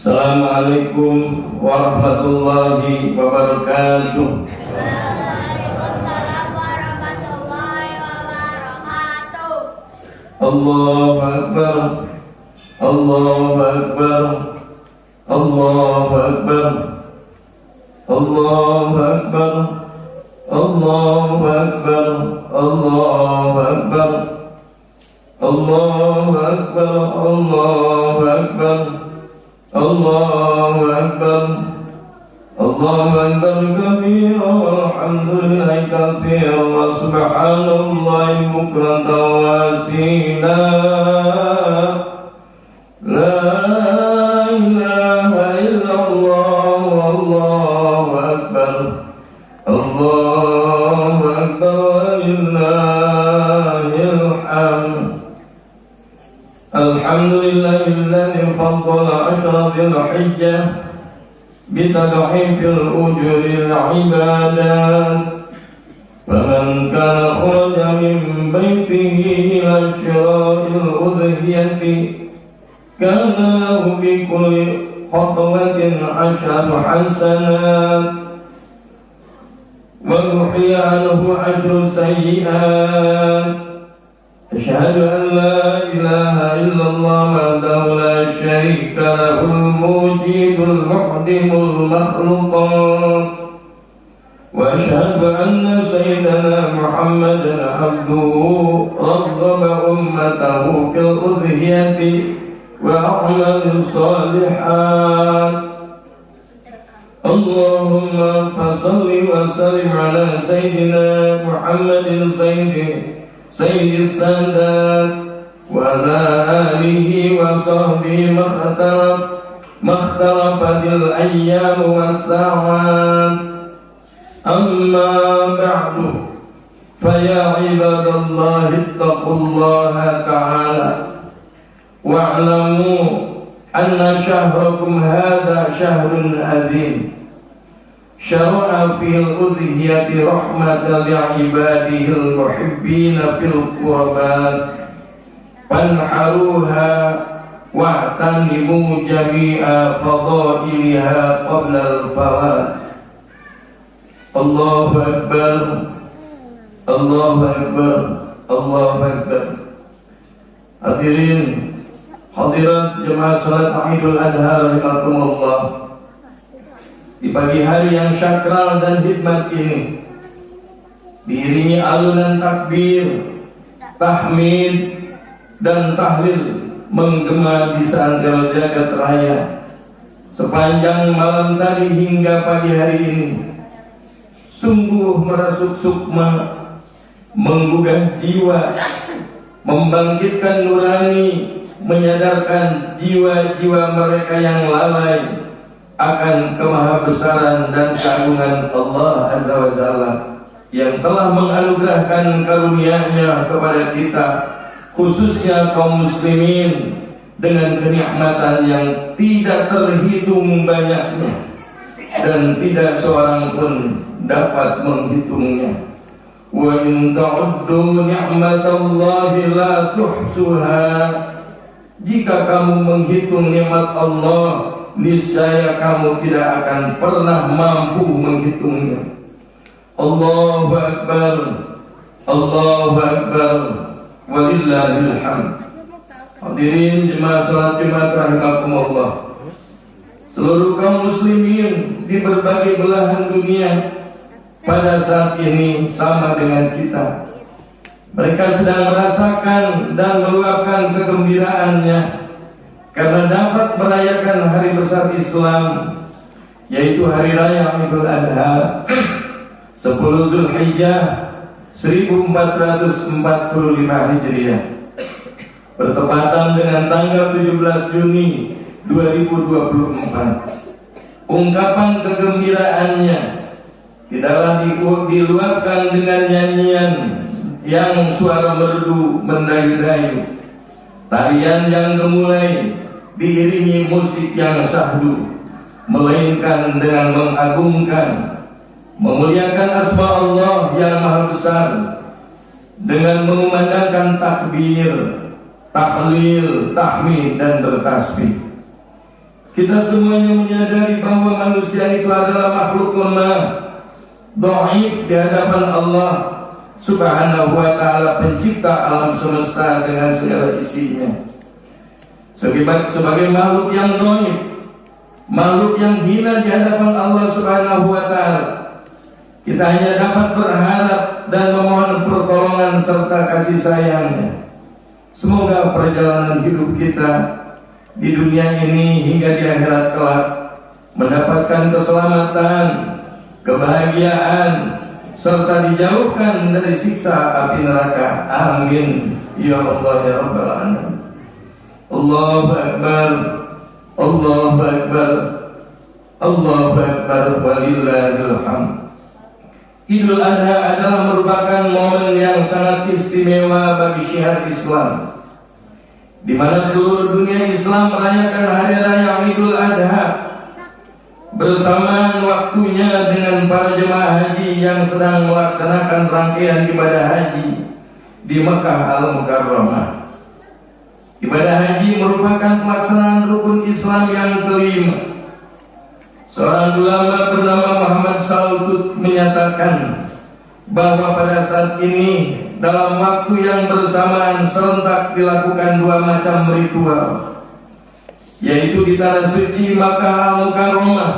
Assalamualaikum warahmatullahi wabarakatuh. Waalaikumsalam warahmatullahi wabarakatuh. Allahu Akbar, Allahu Akbar, Allahu Akbar, Allahu Akbar, Allahu Akbar, Allahu Akbar, Allahu Akbar, Allahu Akbar, Allahu Akbar, Allahu Akbar kabira walhamdulillahi katsira wa subhanallahi bukratan wa asila. La ilaha illallah wallahu akbar, Allahu akbar walillahil hamd. Alhamdulillahilladzi faddala ashra dzil hijjah bitadhifil ujuril ibadat. Faman kana kharaja min baitihi ila syira'il udhiyati kana lahu bi kulli khatwatin ashru hasanat wa muhiya anhu ashru sayyi'at. Asyhadu an la ilaha illallah wahdahu la syarika lahul mujibul muhdimul makhluqat wa asyhadu anna sayyidana Muhammadan abduhu rabbaba ummatahu fil udhiyati wa a'malis salihat. Allahumma fasalli wa sallim ala sayyidina Muhammadin Sayyidi Sadat wa ala alihi wa sahbihi makhtalafatil ayyam wa sa'at. Amma ba'du, faya ibadallahi ittaqullaha ta'ala wa'lamu anna syahrakum hadha syahrun azim syara'a fil udhiyati rahmatan li'ibadihil muhibbina fil qurbat fanharuha wa'tanimu jami'a fadailiha qabla al-fawat. Allahu Akbar, Allahu Akbar, Allahu Akbar. Hadirin hadirat jemaah salat Idul Adha rahimakumullah. Di pagi hari yang syakral dan hikmat ini diiringi alunan takbir, tahmid dan tahlil menggema di seantero jagat raya sepanjang malam tadi hingga pagi hari ini. Sungguh merasuk sukma, menggugah jiwa, membangkitkan nurani, menyadarkan jiwa-jiwa mereka yang lalai akan kemahabesaran dan keagungan Allah Azza wa Jalla yang telah menganugerahkan karunia-Nya kepada kita, khususnya kaum muslimin, dengan kenikmatan yang tidak terhitung banyaknya dan tidak seorang pun dapat menghitungnya. Wa in ta'uddu ni'matallahi la tuhsuha. Jika kamu menghitung nikmat Allah, niscaya kamu tidak akan pernah mampu menghitungnya. Allahu Akbar, Allahu Akbar, walillahil hamd. Hadirin jemaah salat Jumat rahimakumullah. Seluruh kaum muslimin di berbagai belahan dunia pada saat ini sama dengan kita. Mereka sedang merasakan dan meluapkan kegembiraannya karena dapat merayakan hari besar Islam, yaitu hari raya Idul Adha 10 Zulhijjah 1445 Hijriah, bertepatan dengan tanggal 17 Juni 2024. Ungkapan kegembiraannya tidaklah diluapkan dengan nyanyian yang suara merdu mendayu-dayu, tarian yang gemulai diiringi musik yang syahdu, melainkan dengan mengagungkan, memuliakan asma Allah yang maha besar, dengan mengumandangkan takbir, tahlil, tahmid dan bertasbih. Kita semuanya menyadari bahwa manusia itu adalah makhluk lemah, dhaif di hadapan Allah Subhanahu wa ta'ala, pencipta alam semesta dengan segala isinya. Sebagai makhluk yang dhaif, makhluk yang hina di hadapan Allah Subhanahu wa ta'ala, kita hanya dapat berharap dan memohon pertolongan serta kasih sayangnya. Semoga perjalanan hidup kita di dunia ini hingga di akhirat kelak mendapatkan keselamatan, kebahagiaan, serta dijauhkan dari siksa api neraka. Amin ya Allah ya Rabbal Alamin. Allahu Akbar, Allahu Akbar, Allahu Akbar, walillahil hamd. Idul Adha adalah merupakan momen yang sangat istimewa bagi syiar Islam, di mana seluruh dunia Islam merayakan hari raya Idul Adha bersamaan waktunya dengan para jemaah haji yang sedang melaksanakan rangkaian ibadah haji di Mekah Al-Mukarramah. Ibadah haji merupakan pelaksanaan rukun Islam yang kelima. Seorang ulama bernama Muhammad Saltut menyatakan bahwa pada saat ini dalam waktu yang bersamaan serentak dilakukan dua macam ritual, yaitu di tanah suci Makkah Al-Mukarramah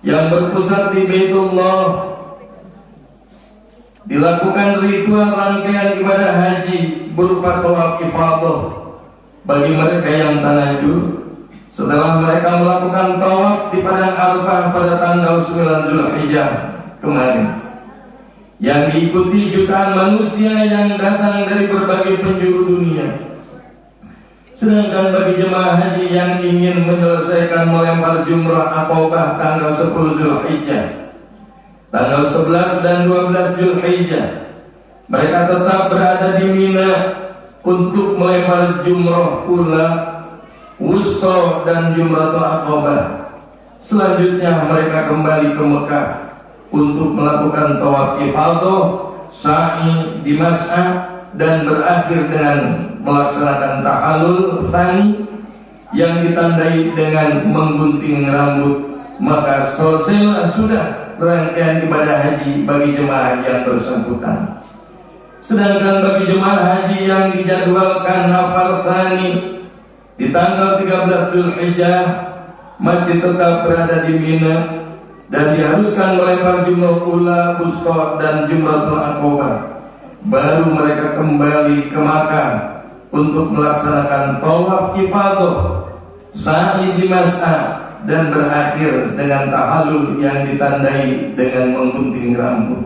yang berpusat di Baitullah dilakukan ritual rangkaian ibadah haji berupa tawaf ifadah bagi mereka yang tanajud. Setelah mereka melakukan tawaf di padang Arafah pada tanggal 9 Zulhijjah kemarin, yang diikuti jutaan manusia yang datang dari berbagai penjuru dunia. Sedangkan bagi jemaah haji yang ingin menyelesaikan melempar jumrah Aqabah tanggal 10 Zulhijjah, tanggal 11 dan 12 Zulhijjah, mereka tetap berada di Mina untuk melempar jumrah ula, wusta dan jumratul Aqabah. Selanjutnya mereka kembali ke Mekah untuk melakukan tawaf ifadah, sa'i di Mas'ah, dan berakhir dengan melaksanakan tahallul tsani yang ditandai dengan menggunting rambut. Maka selesailah sudah rangkaian ibadah haji bagi jemaah yang bersangkutan. Sedangkan bagi jemaah haji yang dijadwalkan nafar tsani di tanggal 13 Zulhijjah masih tetap berada di Mina dan diharuskan melempar jumrah ula, wusta dan jumratul Aqabah. Baru mereka kembali ke Makkah untuk melaksanakan tawaf ifadah, sa'i di Mas'ah, dan berakhir dengan tahallul yang ditandai dengan menggunting rambut.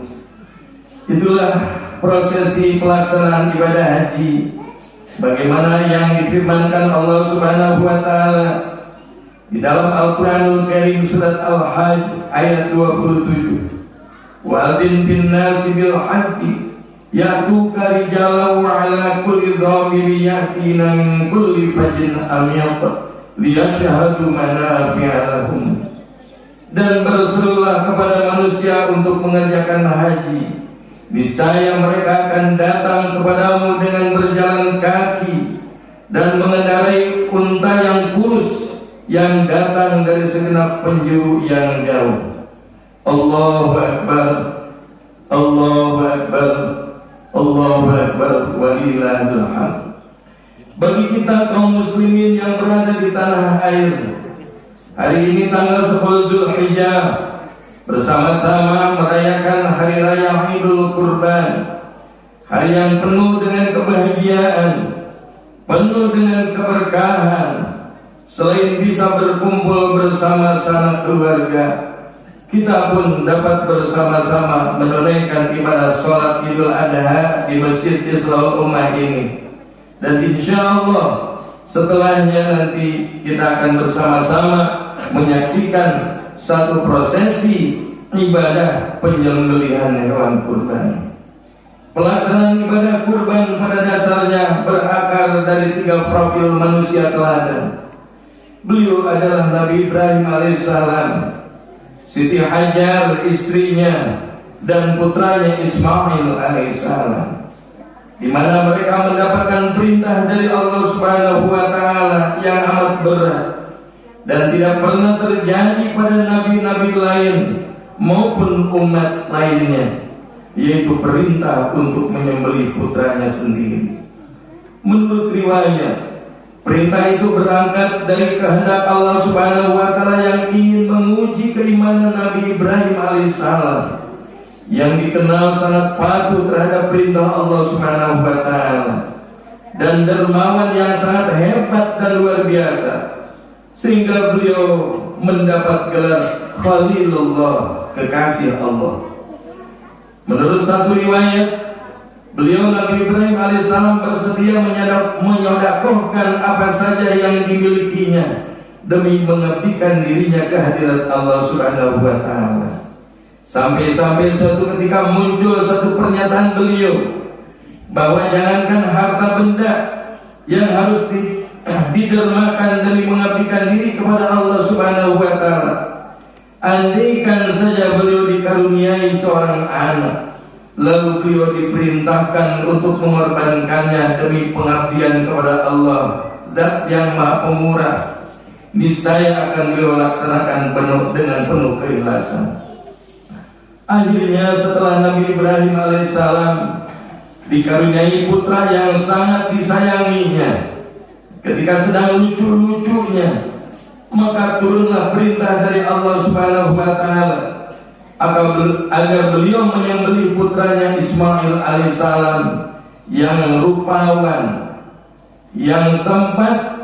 Itulah prosesi pelaksanaan ibadah haji sebagaimana yang difirmankan Allah Subhanahu wa ta'ala di dalam Al-Qur'anul Karim surat Al-Hajj ayat 27. Wa'adzin fin nasi bil haqqi ya'tuka rijalan wa 'ala kulli dhamirin ya'tina min kulli fajjin amiq liyashhadu manafi'a lahum. Dan berserulah kepada manusia untuk mengerjakan haji. Niscaya mereka akan datang kepadamu dengan berjalan kaki dan mengendarai unta yang kurus yang datang dari segenap penjuru yang jauh. Allahu Akbar, Allahu Akbar, Allahu Akbar, walillahil hamd. Bagi kita kaum muslimin yang berada di tanah air, hari ini tanggal 10 Zulhijjah, bersama-sama merayakan hari raya Idul Kurban, hari yang penuh dengan kebahagiaan, penuh dengan keberkahan. Selain bisa berkumpul bersama sanak keluarga, kita pun dapat bersama-sama menunaikan ibadah sholat Idul Adha di Masjid Islahul Ummah ini. Dan insya Allah setelahnya nanti kita akan bersama-sama menyaksikan satu prosesi ibadah penyembelihan hewan kurban. Pelaksanaan ibadah kurban pada dasarnya berakar dari 3 profil manusia teladan. Beliau adalah Nabi Ibrahim alaihissalam, Siti Hajar istrinya, dan putranya Ismail alaihissalam, di mana mereka mendapatkan perintah dari Allah Subhanahu wa ta'ala yang amat berat, dan tidak pernah terjadi pada nabi-nabi lain maupun umat lainnya, yaitu perintah untuk menyembelih putranya sendiri. Menurut riwayat, perintah itu berangkat dari kehendak Allah Subhanahu wa Ta'ala yang ingin menguji keimanan Nabi Ibrahim alaihissalam, yang dikenal sangat patuh terhadap perintah Allah Subhanahu wa Ta'ala dan dermawan yang sangat hebat dan luar biasa, sehingga beliau mendapat gelar Khalilullah, kekasih Allah. Menurut satu riwayat, beliau Nabi Ibrahim alaihissalam bersedia menyodakohkan apa saja yang dimilikinya demi mengabdikan dirinya ke hadirat Allah Subhanahu wa Ta'ala. Sampai-sampai suatu ketika muncul satu pernyataan beliau bahwa jangankan harta benda yang harus didermakan demi mengabdikan diri kepada Allah Subhanahu wa Ta'ala, andaikan saja beliau dikaruniai seorang anak, lalu beliau diperintahkan untuk mengorbankannya demi pengabdian kepada Allah, Zat yang Maha Pemurah, niscaya akan beliau laksanakan dengan penuh keikhlasan. Akhirnya setelah Nabi Ibrahim alaihissalam dikaruniai putra yang sangat disayanginya, ketika sedang lucu-lucunya, maka turunlah perintah dari Allah Subhanahu wa Ta'ala agar beliau menyembelih putranya Ismail alaihissalam yang rupawan, yang sempat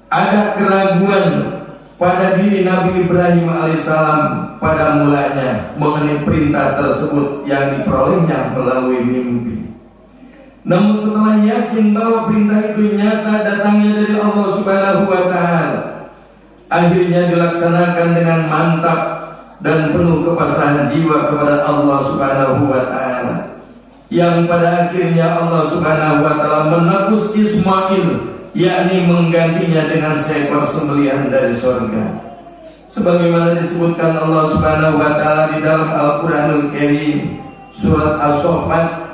ada keraguan pada diri Nabi Ibrahim alaihissalam pada mulanya mengenai perintah tersebut yang diperolehnya melalui mimpi. Namun setelah yakin bahwa perintah itu nyata datangnya dari Allah Subhanahu wa Ta'ala, akhirnya dilaksanakan dengan mantap dan penuh kepasrahan jiwa kepada Allah Subhanahu wa Ta'ala, yang pada akhirnya Allah Subhanahu wa Ta'ala menebus Ismail, yakni menggantinya dengan seekor sembelihan dari surga, sebagaimana disebutkan Allah Subhanahu wa Ta'ala di dalam Al-Qur'anul Karim surat As-Saffat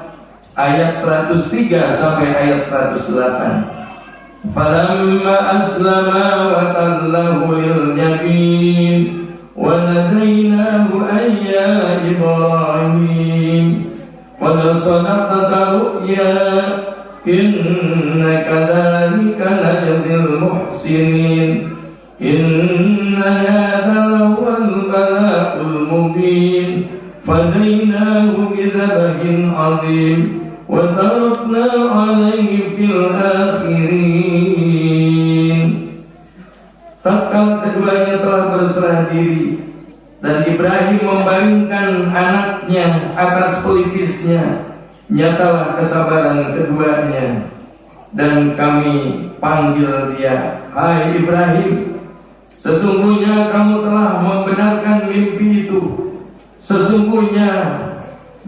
ayat 103 sampai ayat 108. Falamma aslama wa tallahu lil jabin wa nadainahu ayya Ibrahim qad sadaqta ru'ya inna kadzalika najzil muhsinin inna hadza lawal bala'ul mubin fadainahu bidhabhin 'adzim wa tarakna 'alaihi fil akhirin. Tatkala keduanya telah berserah diri dan Ibrahim membaringkan anaknya atas pelipisnya, nyatalah kesabaran keduanya dan kami panggil dia, hai Ibrahim, sesungguhnya kamu telah membenarkan mimpi itu. Sesungguhnya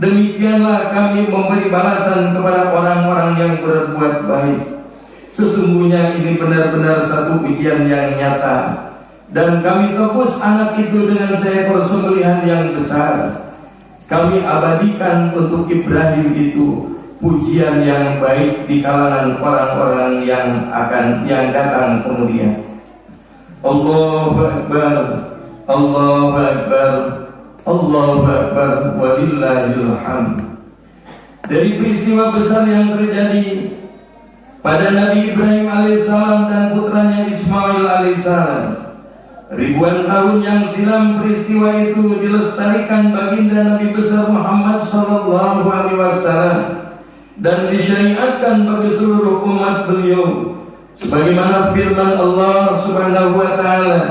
demikianlah kami memberi balasan kepada orang-orang yang berbuat baik. Sesungguhnya ini benar-benar satu ujian yang nyata, dan kami tebus anak itu dengan seekor sembelihan yang besar. Kami abadikan untuk Ibrahim itu pujian yang baik di kalangan orang-orang yang datang kemudian. Allahu Akbar, Allahu Akbar, Allahu Akbar, walillahil hamd. Dari peristiwa besar yang terjadi pada Nabi Ibrahim alaihissalam dan putranya Ismail alaihissalam, ribuan tahun yang silam peristiwa itu dilestarikan baginda Nabi besar Muhammad sallallahu alaihi wasallam dan disyariatkan bagi seluruh umat beliau, sebagaimana firman Allah Subhanahu wa Ta'ala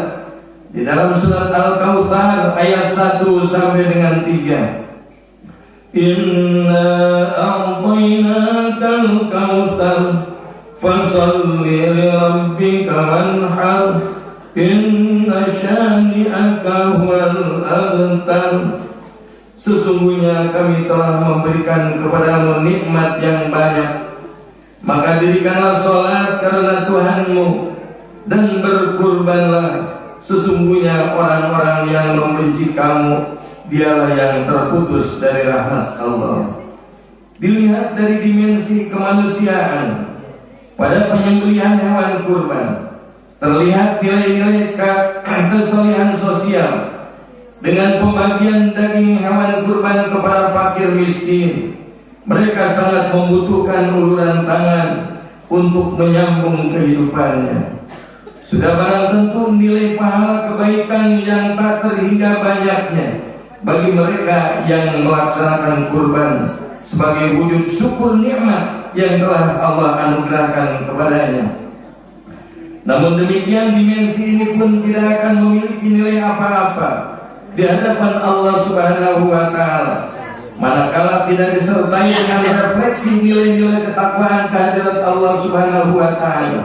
di dalam surat Al-Kautsar ayat 1 sampai dengan 3. Inna a'tainakal kautsar fasalli li rabbika wanhar inna syani'aka huwal abtar. Sesungguhnya kami telah memberikan kepadamu nikmat yang banyak, maka dirikanlah sholat karena Tuhanmu dan berkurbanlah. Sesungguhnya orang-orang yang membenci kamu, dialah yang terputus dari rahmat Allah. Dilihat dari dimensi kemanusiaan pada penyembelihan hewan kurban, terlihat nilai-nilai kesalehan sosial dengan pembagian daging hewan kurban kepada fakir miskin. Mereka sangat membutuhkan uluran tangan untuk menyambung kehidupannya. Sudah barang tentu nilai pahala kebaikan yang tak terhingga banyaknya bagi mereka yang melaksanakan kurban sebagai wujud syukur nikmat yang telah Allah anugerahkan kepadanya. Namun demikian, dimensi ini pun tidak akan memiliki nilai apa-apa di hadapan Allah Subhanahu wa Ta'ala manakala tidak disertai dengan refleksi nilai-nilai ketakwaan kehadirat Allah Subhanahu wa Ta'ala.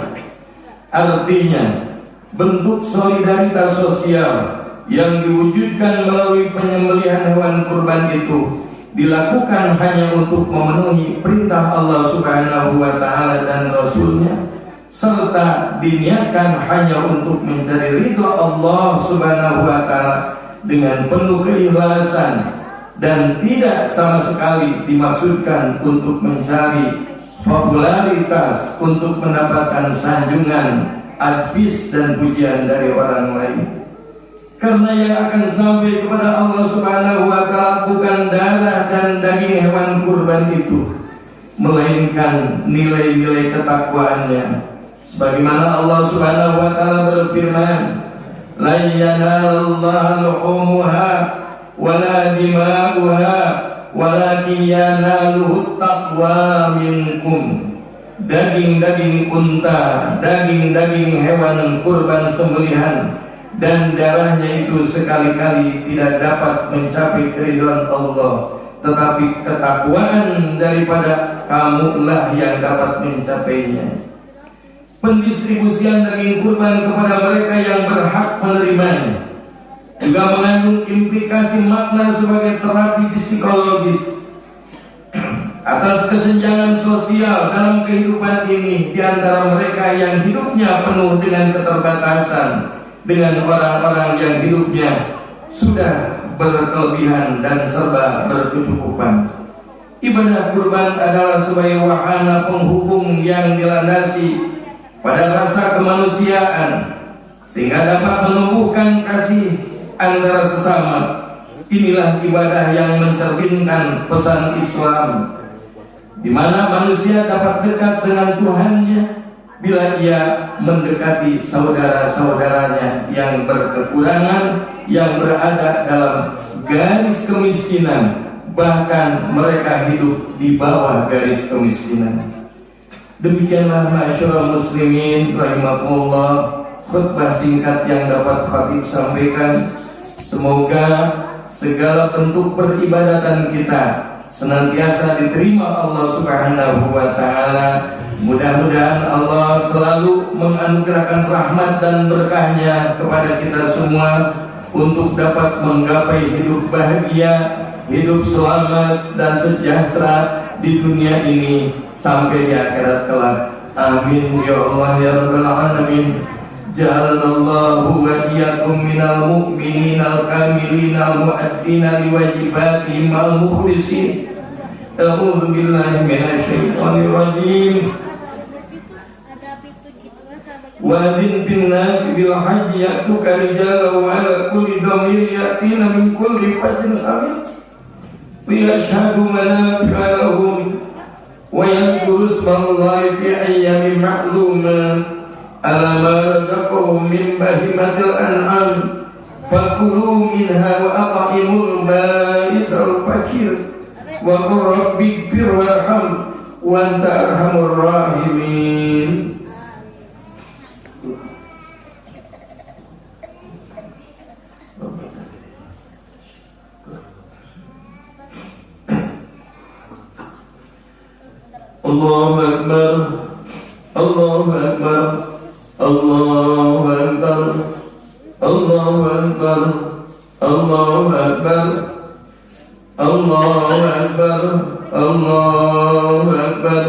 Artinya, bentuk solidaritas sosial yang diwujudkan melalui penyembelihan hewan kurban itu dilakukan hanya untuk memenuhi perintah Allah Subhanahu wa Ta'ala dan Rasulnya, serta diniatkan hanya untuk mencari ridha Allah Subhanahu wa Ta'ala dengan penuh keikhlasan, dan tidak sama sekali dimaksudkan untuk mencari popularitas, untuk mendapatkan sanjungan, advis dan pujian dari orang lain. Karena yang akan sampai kepada Allah Subhanahu wa Ta'ala bukan darah dan daging hewan kurban itu, melainkan nilai-nilai ketakwaannya. Sebagaimana Allah Subhanahu wa Ta'ala berfirman, la yanalallaha luhumuha wala dima'uha walakin yanaluhu taqwa minkum. Daging-daging unta, daging-daging hewan kurban sembelihan dan darahnya itu sekali-kali tidak dapat mencapai keridhaan Allah, tetapi ketakwaan daripada kamulah yang dapat mencapainya. Pendistribusian daging kurban kepada mereka yang berhak menerimanya juga mengandung implikasi makna sebagai terapi psikologis atas kesenjangan sosial dalam kehidupan ini di antara mereka yang hidupnya penuh dengan keterbatasan dengan orang-orang yang hidupnya sudah berkelebihan dan serba berkecukupan. Ibadah kurban adalah sebagai wahana penghubung yang dilandasi pada rasa kemanusiaan sehingga dapat menumbuhkan kasih antara sesama. Inilah ibadah yang mencerminkan pesan Islam, di mana manusia dapat dekat dengan Tuhannya bila ia mendekati saudara-saudaranya yang berkekurangan, yang berada dalam garis kemiskinan, bahkan mereka hidup di bawah garis kemiskinan. Demikianlah masyaallah muslimin rahimakumullah, khutbah singkat yang dapat Khatib sampaikan. Semoga segala bentuk peribadatan kita senantiasa diterima Allah Subhanahu wa Ta'ala. Mudah-mudahan Allah selalu menganugerahkan rahmat dan berkahnya kepada kita semua untuk dapat menggapai hidup bahagia, hidup selamat dan sejahtera di dunia ini sampai di akhirat kelak. Amin ya Allah ya Rabbal Alamin. Ja'alallahu wa iyyakum minal mu'minina al-kamilina al-mu'addina liwajibatihim al-mukhlisin. A'udzu billahi minasyaitonir rajim. Wa'adhin bin nasi bil hajji ya'tuka rijalan wa 'ala kulli dhamir ya'tina min kulli fajrin amik wa yashhadu manafi'a lahum wa yadhkuru ismallahi fi ayyamin ma'lumat ala ma razaqahum min bahimatil an'am fakulu minha wa at'imul ba'isal fakir wa qur rabbi ighfir warham wa anta arhamur rahimin. Allahu Akbar, Allahu Akbar, Allahu Akbar, Allahu Akbar, Allahu Akbar, Allahu Akbar, Allahu Akbar,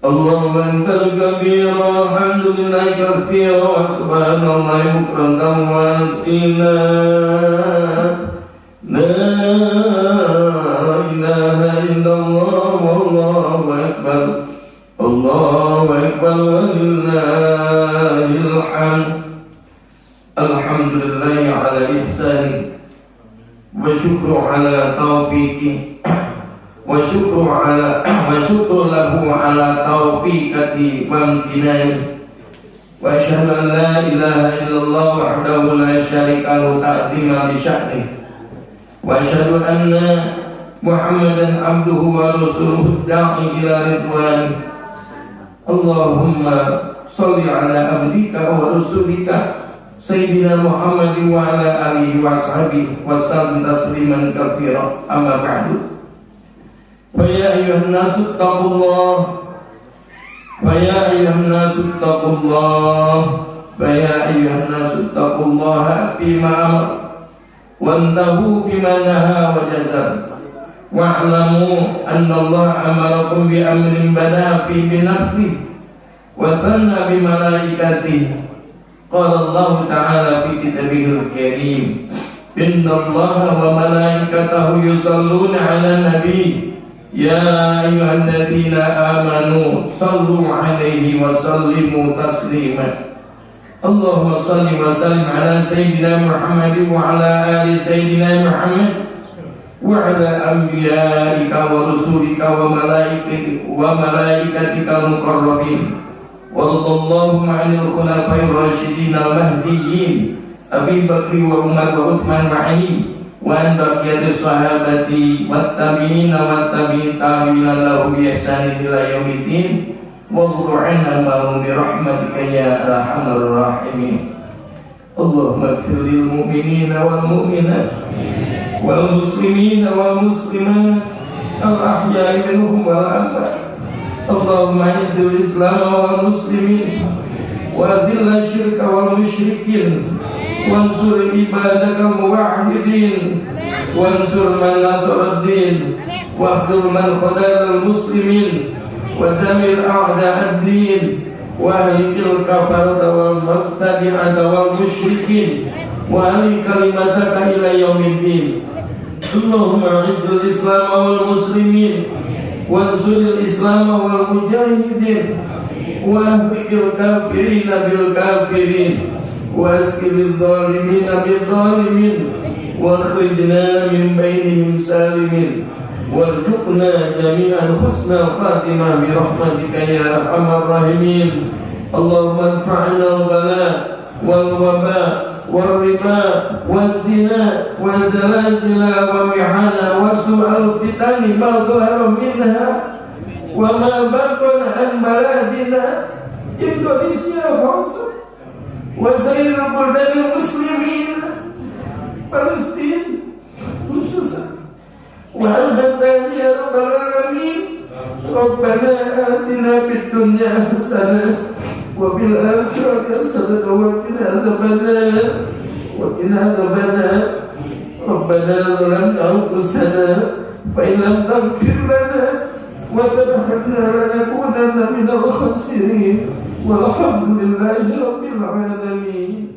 Allahu Akbar kabira, alhamdulillahi katsira, wa subhanallahi bukratan wa asila. La ilaha illallah wallahu akbar, Allahu akbar walillahil hamd. Alhamdulillah ala ihsani wa syukru ala taufiqi wa syukru lahu ala taufiqati wa amtinani. Wa asyhadu an la ilaha illallah wahdahu la syarika lahu ta'zima li sya'nihi. Wa asyhadu anna Muhammadan abduhu wa rasuluhu da'i ila ridwani. Allahumma shalli ala abdika wa rasulika Sayyidina Muhammad wa ala alihi wa ashabihi wa sallim tasliman katsira. Amma ba'du. Fa ya ayyuhan nasu taqullah فيا أيها الناس اتقوا الله فيا أيها الناس اتقوا الله فيما أمر وانتهوا بما نهى وجزر واعلموا أن الله أمركم بأمر بدأ فيه بنفسه وثنى بملائكته. قال الله تعالى في كتابه الكريم إن الله وملائكته يصلون على النبي يا أيها الذين آمنوا صلوا عليه وسلموا تسليما. اللهم صل وسلم على سيدنا محمد وعلى آل سيدنا محمد وعلى أنبيائك ورسولك وملائكتك المقربين. وارض اللهم عن الخلفاء الراشدين المهديين أبي بكر وعمر وعثمان وعلي وأن بقية الصحابة والتابعين والتابعين لهم بإحسان إلى يوم الدين وارض عنا معهم برحمتك يا أرحم الراحمين. اللهم اغفر للمؤمنين والمؤمنات والمسلمين والمسلمات الأحياء منهم والأموات. اللهم أعز الإسلام والمسلمين وأذل الشرك والمشركين وانصر عبادك الموحدين وانصر من نصر الدين واخذل من خذل المسلمين ودمر أعداء الدين واهلك الكفرة والمبتدعة والمشركين وأعل كلمتك إلى يوم الدين. اللهم أعز الإسلام والمسلمين وانصر الإسلام والمجاهدين واهلك الكافرين بالكافرين واسكن الظالمين بالظالمين واخرجنا من بينهم سالمين وارزقنا جميعا حسن الخاتمة برحمتك يا أرحم الراحمين. اللهم ادفعنا البلاء والوباء والربا والزنا والزلازل والمحن وسوء الفتن ما ظهر منها وما بطن عن بلادنا إندونيسيا خاصة وسائر بلدان المسلمين فلسطين خصوصا والبلدان يا رب العالمين. ربنا آتنا في الدنيا حسنة وفي الآخرة حسنة وقنا عذاب النار ربنا ظلمنا أنفسنا فإن لم تغفر لنا وترحمنا لنكونن من الخاسرين والحمد لله رب العالمين.